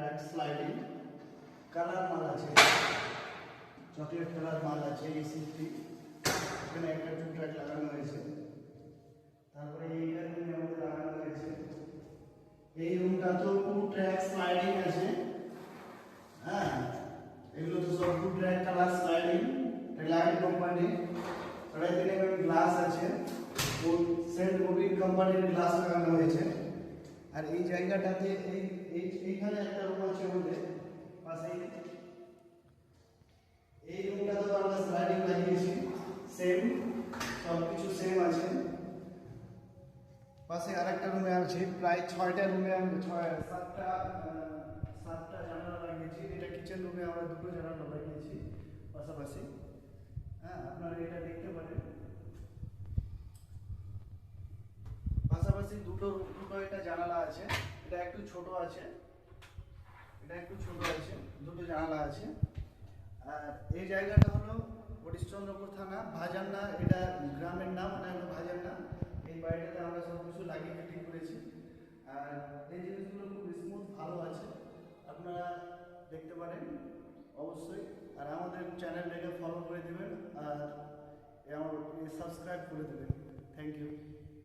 Track sliding colour মাল আছে, chocolate colour মাল আছে। এই সিটটি এখানে একটা 2 ট্র্যাক লাগানো হয়েছে। তারপরে এইটা রুমে আমাদের লাগানো হয়েছে। এই রুমটা তো 2 ট্র্যাক স্লাইডিং আছে। হ্যাঁ, এগুলো তো সব 2 track colour sliding, light company. 3.5 mm glass আছে, সেন্ট মোবিল কোম্পানির গ্লাস লাগানো হয়েছে। আর এই জায়গাটাতে এইখানে একটা রুম আছে আমাদের পাশে। এই রুমটাতেও আমরা স্লাইডিং লাগিয়েছি, সেম সবকিছু সেম আছে। পাশে আরেকটা রুমে আছে, প্রায় 6টা রুমে আমরা 7টা জানালা লাগিয়েছি। এটা কিচেন রুমে আমরা 2টো জানালা লাগিয়েছি পাশাপাশি। হ্যাঁ, আপনারা এটা দেখতে পারেন। পাশাপাশি দুটো এটা জানালা আছে। এটা একটু ছোট আছে, দুটো জানালা আছে। আর এই জায়গাটা হলো হরিশ্চন্দ্রপুর থানা, ভাজান্না। এটা গ্রামের নাম, এটা হলো ভাজান্না। এই বাড়িটাতে আমরা সব কিছু লাগিয়ে ফিটিং করেছি। আর এই জিনিসগুলো খুব স্মুথ, ভালো আছে, আপনারা দেখতে পারেন অবশ্যই। আর আমাদের চ্যানেলটাকে ফলো করে দেবেন আর সাবস্ক্রাইব করে দেবেন। Thank you.